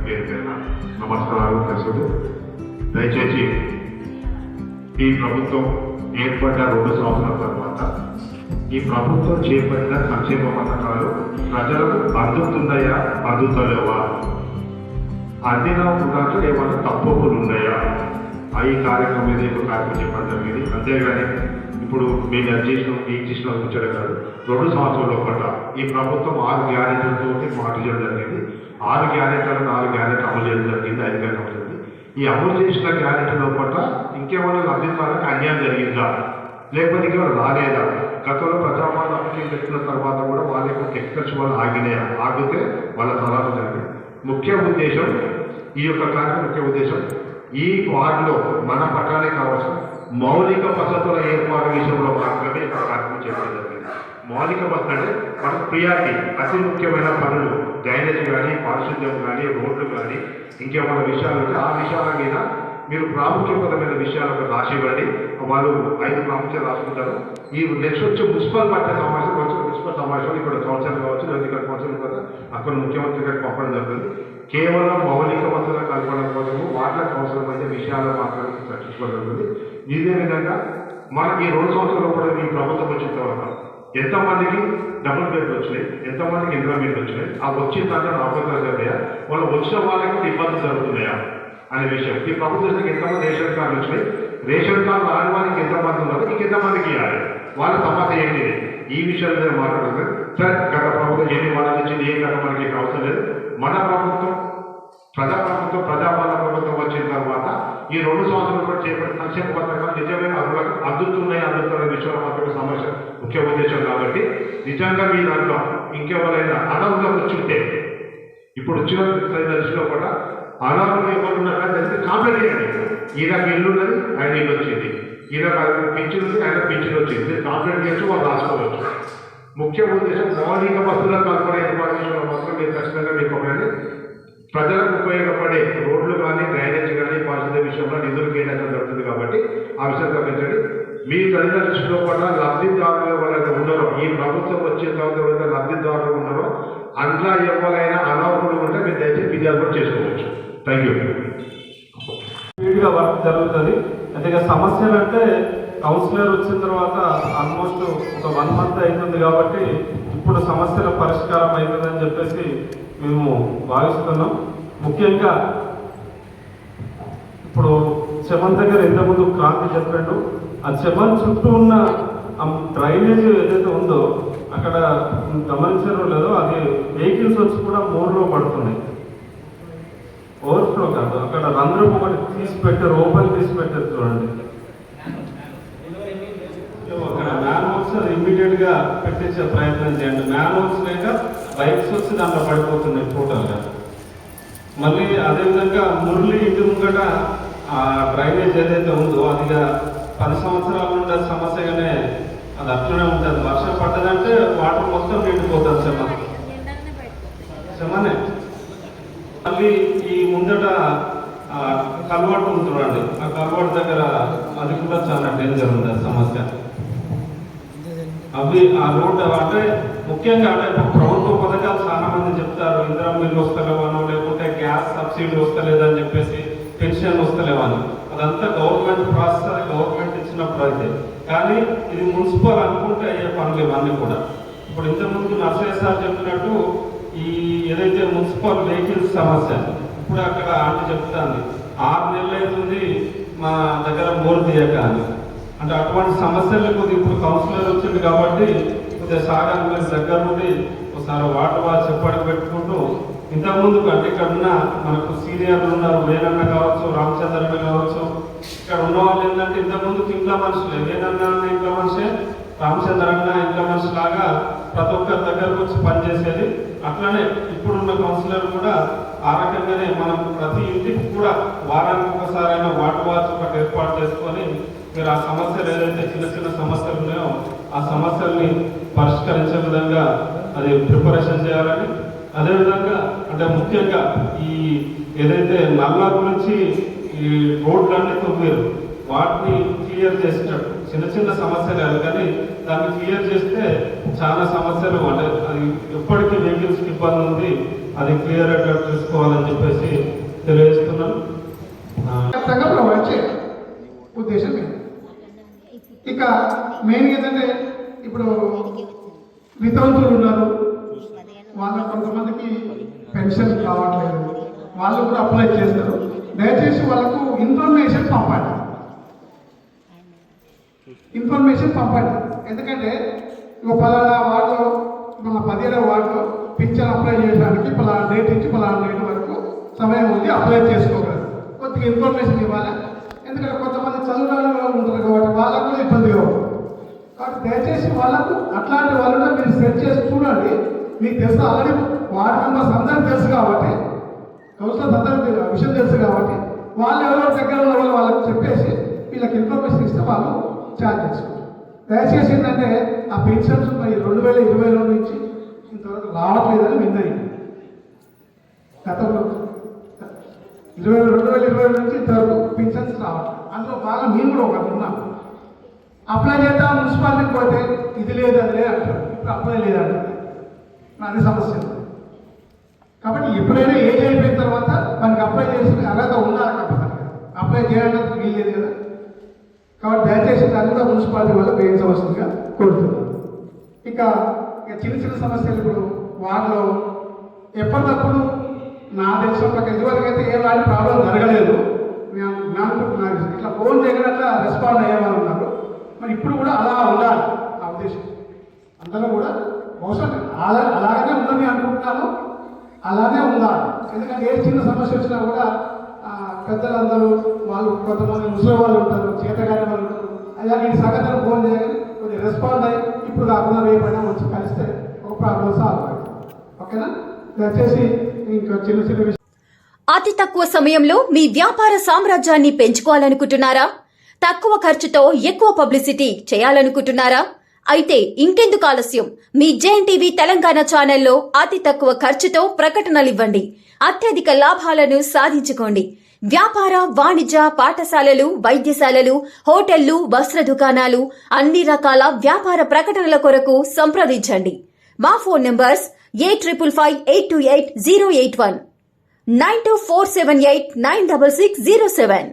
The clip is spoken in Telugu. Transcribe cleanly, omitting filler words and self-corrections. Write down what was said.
పేరు పేరున నమస్కారాలు తెలుసు. దయచేసి ఈ ప్రభుత్వం ఏర్పడ్డ 2 సంవత్సరాల తర్వాత ఈ ప్రభుత్వం చేపట్టిన సంక్షేమ పథకాలు ప్రజలకు అందుతున్నాయా, అందుతలేవా, అందిన దాంట్లో ఏమైనా తప్పులు ఉన్నాయా, ఈ కార్యక్రమం మీద ఇప్పుడు కార్యక్రమం చెప్పడం జరిగింది. అంతేగాని ఇప్పుడు మేము చేసిన కూర్చోడం కాదు. 2 సంవత్సరాల పట్ల ఈ ప్రభుత్వం 6 గ్యారెంటీలతో మాట చేయడం జరిగింది. 6 గ్యారెంటీలు 4 గ్యారెంటీ అమలు చేయడం జరిగింది. 5 గ్యారెంటీ అవుతుంది. ఈ అమలు చేసిన గ్యారెంటీల పట్ల ఇంకేమైనా లబ్ధిదారులకు అన్యాయం జరిగిందా, లేకపోతే ఇంకేమైనా రాలేదా? గతంలో ప్రజాపాలన అప్లికేషన్ పెట్టిన తర్వాత కూడా వాళ్ళ యొక్క టెక్నికల్స్ వాళ్ళు ఆగితే వాళ్ళ సలహాలు జరిగింది. ముఖ్య ఉద్దేశం ఈ యొక్క కార్యక్రమం ముఖ్య ఉద్దేశం ఈ వార్డులో మన పట్టణానికి కావాల్సిన మౌలిక వసతుల ఏర్పాటు విషయంలో మాత్రమే ఇక్కడ కార్యక్రమం చేయడం జరిగింది. మౌలిక వసతులు అంటే మనకు ప్రియారిటీ అతి ముఖ్యమైన పనులు, డ్రైనేజ్ కానీ, పారిశుద్ధ్యం కానీ, రోడ్లు కానీ, ఇంకేమైనా విషయాలు ఉంటే ఆ విషయాల మీద మీరు ప్రాముఖ్యమైన విషయాలకు రాసివ్వండి. వాళ్ళు 5 ప్రాముఖ్యత రాసుకుంటారు. ఈ నెక్స్ట్ వచ్చి మున్సిపల్ పట్ల సమావేశం వచ్చి మున్సిపల్ సమావేశాలు ఇక్కడ కౌన్సిల్ కావచ్చు, లేదా ఇక్కడ కౌన్సిల్ కదా అక్కడ ముఖ్యమంత్రి గారికి పంపడం జరుగుతుంది. కేవలం మౌలిక వసతుల కల్పన కోసము వార్డుల కౌన్సిల్ మధ్య విషయాలు మాత్రమే చర్చించుకోవడం జరుగుతుంది. ఇదే విధంగా మనకి ఈ 2 సంవత్సరాల కూడా ఈ ప్రభుత్వం వచ్చిన తర్వాత ఎంతమందికి డబుల్ బెడ్లు వచ్చినాయి, ఎంతమందికి ఇంద్రా బెడ్లు వచ్చినాయి, ఆ వచ్చిన దాంట్లో అవకాశాలు జరిగాయా, వాళ్ళు వచ్చిన వాళ్ళకి ఇబ్బందులు జరుగుతున్నాయా అనే విషయం. ఈ ప్రభుత్వానికి ఎంతమంది రేషన్ కార్డులు వచ్చినాయి, రేషన్ కార్డు రాని వారికి ఎంతమంది ఉన్నారు, ఇంకెంతమందికి ఇవ్వాలి, వాళ్ళ సమస్య ఏంటి, ఈ విషయాల మీద మాట్లాడుతుంది. సరే, గత ప్రభుత్వం ఎన్ని వారాలు ఇచ్చింది, ఏం కదా మనకి అవసరం లేదు. మన ప్రభుత్వం ప్రజాపాలన ప్రభుత్వం వచ్చిన తర్వాత ఈ 2 సంవత్సరాలు కూడా చేపట్టిన సంక్షేమ పథకాలు నిజమైన అర్హులకు అందుతున్న విషయంలో మాత్రమే సమస్య ముఖ్య ఉద్దేశం. కాబట్టి నిజంగా మీ దాంట్లో ఇంకెవరైనా అనర్హులకు వచ్చుంటే ఇప్పుడు వచ్చిన దశలో కూడా అనర్హులు ఎవరున్నా దానికి కాంప్లైంట్ చేయండి. ఈయనకు ఇల్లు ఉన్నది, ఆయన ఇల్లు వచ్చింది, ఈయన పింఛన్ ఉంది, ఆయన పింఛన్ వచ్చింది, మీరు కాంప్లైంట్ చేయొచ్చు, వాళ్ళు రాసుకోవచ్చు. ముఖ్య ఉద్దేశం మౌలిక వసతుల కల్పన ఏర్పాటు విషయంలో మాత్రం మీరు ఖచ్చితంగా మీకు ఒకటి ప్రజలకు ఉపయోగపడే రోడ్లు కానీ, డ్రైనేజ్ కానీ, పారిశుద్ధ్య విషయంలో నిధులు కేటాయించడం జరుగుతుంది. కాబట్టి ఆ విషయం గమనించండి. మీ తల్లిదండ్రుల దృష్టిలో కూడా లబ్ధిదారులు ఎవరైతే ఉన్నారో, ఈ ప్రభుత్వం వచ్చే తర్వాత ఎవరైతే లబ్ధిదారులు ఉన్నారో అందులో ఎవరైనా అనర్హులు ఉంటే మీరు దయచేసి ఫిర్యాదు కూడా చేసుకోవచ్చు. Thank you. స్పీడ్గా వర్క్ జరుగుతుంది. అంటే సమస్యలు అంటే కౌన్సిలర్ వచ్చిన తర్వాత ఆల్మోస్ట్ ఒక 1 మంత్ అవుతుంది. కాబట్టి ఇప్పుడు సమస్యల పరిష్కారం అవుతుందని చెప్పేసి మేము భావిస్తున్నాం. ముఖ్యంగా ఇప్పుడు చెమన్ దగ్గర ఇంతకుముందు క్రాంతి చెప్పాడు. ఆ చెమన్ చుట్టూ ఉన్న డ్రైనేజ్ ఏదైతే ఉందో అక్కడ గమనించారో లేదో, అది వెహికల్స్ వచ్చి కూడా మోర్లో పడుతున్నాయి. ఓవర్ఫ్లో కాదు, అక్కడ రంధ్రం ఒకటి తీసి పెట్టారు, ఓపెన్ తీసి పెట్టారు చూడండి. అక్కడ మ్యాన్ హోల్స్ అది ఇమ్మీడియట్ గా పెట్టించే ప్రయత్నం చేయండి. మ్యాన్ హోల్స్ లేక బైక్స్ వచ్చి దాంట్లో పడిపోతున్నాయి టోటల్గా. మళ్ళీ అదేవిధంగా మురళి ఇంటి ముంగట ఆ డ్రైనేజ్ ఏదైతే ఉందో అది 10 సంవత్సరాల నుండి సమస్యగానే అది అట్లనే ఉంటుంది. వర్షం పడ్డదంటే వాటర్ మొత్తం నిండిపోతుంది చెమనే. మళ్ళీ ఈ ముందట కల్వర్ట్ ఉంటుందండి, ఆ కల్వర్ట్ దగ్గర అది కూడా చాలా డేంజర్ ఉంది సమస్య. అవి ఆ రోడ్ అంటే ముఖ్యంగా అంటే ప్రభుత్వ పథకాలు చాలా మంది చెప్తారు, ఇందిరా మిల్లు వస్తలేవనో, లేకుంటే గ్యాస్ సబ్సిడీ వస్తలేదని చెప్పేసి, పెన్షన్ వస్తలేవని. అదంతా గవర్నమెంట్ ప్రాసెస్, అది గవర్నమెంట్ ఇచ్చినప్పుడు అయితే. కానీ ఇది మున్సిపల్ అనుకుంటే అయ్యే పనులు ఇవన్నీ కూడా. ఇప్పుడు ఇంతకుముందు నర్సయ్య సార్ చెప్పినట్టు ఈ ఏదైతే మున్సిపల్ వెహికల్స్ సమస్య, ఇప్పుడు అక్కడ ఆంటీ చెప్తాను 6 నెలలు అవుతుంది మా దగ్గర మోర్ తీయక అని. అంటే అటువంటి సమస్యలు కొద్దిగా ఇప్పుడు కౌన్సిలర్ వచ్చింది కాబట్టి కొద్దిగా సాగాన్ని మీరు దగ్గర నుండి ఒకసారి వాటర్ వాచ్ చెప్పడానికి పెట్టుకుంటూ, ఇంతకుముందు అంటే ఇక్కడ ఉన్న మనకు సీనియర్లు ఉన్నారు, వేణన్న కావచ్చు, రామచంద్రన్న కావచ్చు, ఇక్కడ ఉన్న వాళ్ళు ఏంటంటే ఇంతకుముందు ఇంట్లో మనుషులే, వేణన్న ఇంట్లో మనిషే, రామచంద్రన్న ఇంట్లో మనిషి లాగా ప్రతి ఒక్కరి దగ్గరకు వచ్చి పనిచేసేది. అట్లానే ఇప్పుడున్న కౌన్సిలర్ కూడా ఆ రకంగానే మనం ప్రతి ఇంటికి కూడా వారానికి ఒకసారైనా వాటర్ వాచ్ ఒకటి ఏర్పాటు చేసుకొని మీరు ఆ సమస్యలు ఏదైతే చిన్న చిన్న సమస్యలు ఉన్నాయో ఆ సమస్యల్ని పరిష్కరించే విధంగా అది ప్రిపరేషన్ చేయాలని. అదేవిధంగా అంటే ముఖ్యంగా ఈ ఏదైతే నల్లా గురించి ఈ రోడ్లన్నీ తొమ్మిది వాటిని క్లియర్ చేసేటట్టు చిన్న చిన్న సమస్యలు కానీ దాన్ని క్లియర్ చేస్తే చాలా సమస్యలు అంటే అది ఎప్పటికీ వెహికల్స్కి ఇబ్బంది ఉంది. అది క్లియర్ అయ్యేటట్టు చూసుకోవాలని చెప్పేసి తెలియజేస్తున్నాను. ఖచ్చితంగా ప్రొవైడ్ చేయాలి ఉద్దేశం ఇది. ఇక మెయిన్ ఏంటంటే ఇప్పుడు వితంతువులు ఉన్నారు, వాళ్ళ కొంతమందికి పెన్షన్ రావట్లేదు, వాళ్ళు కూడా అప్లై చేస్తారు. దయచేసి వాళ్ళకు ఇన్ఫర్మేషన్ పంపండి. ఎందుకంటే ఇక పలానా వార్డులో మన 17వ వార్డులో పింఛన్ అప్లై చేయడానికి పలానా డేట్ నుంచి పలానా డేట్ వరకు సమయం ఉంది, అప్లై చేసుకోగలరు. కొద్దిగా ఇన్ఫర్మేషన్ ఇవ్వాలి. ఎందుకంటే కొంతమంది చదువురాని వాళ్ళు ఉంటారు కాబట్టి వాళ్ళకు కూడా ఇబ్బందిగా ఉంటుంది. కాబట్టి దయచేసి వాళ్ళకు అట్లాంటి వాళ్ళని మీరు సెట్ చేసి చూడండి. మీకు తెలుసు ఆల్రెడీ వార్డు మెంబర్స్ అందరికీ తెలుసు కాబట్టి, కౌన్సిలర్స్ అందరికీ విషయం తెలుసు కాబట్టి వాళ్ళు ఎవరో దగ్గర ఉన్న వాళ్ళు వాళ్ళకి చెప్పేసి వీళ్ళకి ఇన్ఫర్మేషన్ ఇస్తే వాళ్ళు ఛార్జ్ చేసుకుంటారు. దయచేసి ఏంటంటే ఆ పెన్షన్స్ ఉన్నాయి 2020లో నుంచి ఇంతవరకు రావట్లేదని విన్నది. గతంలో 2020 నుంచి ఇంతవరకు పెన్షన్స్ రావట్లేదు. అందులో బాగా మేము కూడా ఒకటి ఉన్నాం. అప్లై చేద్దాం మున్సిపాలిటీకి పోతే ఇది లేదు అది లేదు అంటారు. ఇప్పుడు అప్లై లేదంటారు. అది సమస్య. కాబట్టి ఎప్పుడైనా ఏజ్ అయిపోయిన తర్వాత మనకి అప్లై చేసి అర్హత ఉండాలి. కాబట్టి అప్లై చేయడానికి వీల్లేదు కదా. కాబట్టి దయచేసి దాన్ని కూడా మున్సిపాలిటీ వాళ్ళు వేయించవలసిందిగా కోరుతున్నాను. ఇక చిన్న చిన్న సమస్యలు ఇప్పుడు వాటిలో ఎప్పటికప్పుడు నా తెలిసినప్పుడు ఇదివరకు అయితే ఏ లాంటి ప్రాబ్లం జరగలేదు. నాకు ఇట్లా ఫోన్ చేయడం అట్లా రెస్పాండ్ అయ్యేవాళ్ళు ఉన్నారు. మరి ఇప్పుడు కూడా అలా ఉండాలి. నా ఉద్దేశం అందరూ కూడా బహుశా అలాగే ఉందని అనుకుంటున్నాను. అలానే ఉండాలి. ఎందుకంటే ఏ చిన్న సమస్య వచ్చినా కూడా పెద్దలందరూ వాళ్ళు కొంతమంది ముసలి వాళ్ళు ఉంటారు, చేతగానే వాళ్ళు ఉంటారు. అలాగే ఈ సంగతులు ఫోన్ చేయాలి, కొద్దిగా రెస్పాండ్ అయ్యి ఇప్పుడు కాకుండా రేపైనా వచ్చి కలిస్తే ఒక ప్రాబ్లం సాల్వ్ అవుతుంది. ఓకేనా? దయచేసి ఇంకా చిన్న చిన్న విషయం. అతి తక్కువ సమయంలో మీ వ్యాపార సామ్రాజ్యాన్ని పెంచుకోవాలనుకుంటున్నారా? తక్కువ ఖర్చుతో ఎక్కువ పబ్లిసిటీ చేయాలనుకుంటున్నారా? అయితే ఇంకెందుకు ఆలస్యం? మీ జేఎన్టీవీ తెలంగాణ ఛానల్లో అతి తక్కువ ఖర్చుతో ప్రకటనలివ్వండి. అత్యధిక లాభాలను సాధించుకోండి. వ్యాపార, వాణిజ్య, పాఠశాలలు, వైద్యశాలలు, హోటళ్లు, వస్త్ర దుకాణాలు, అన్ని రకాల వ్యాపార ప్రకటనల కొరకు సంప్రదించండి. మా ఫోన్ నంబర్స్ 8558288081 9247896607.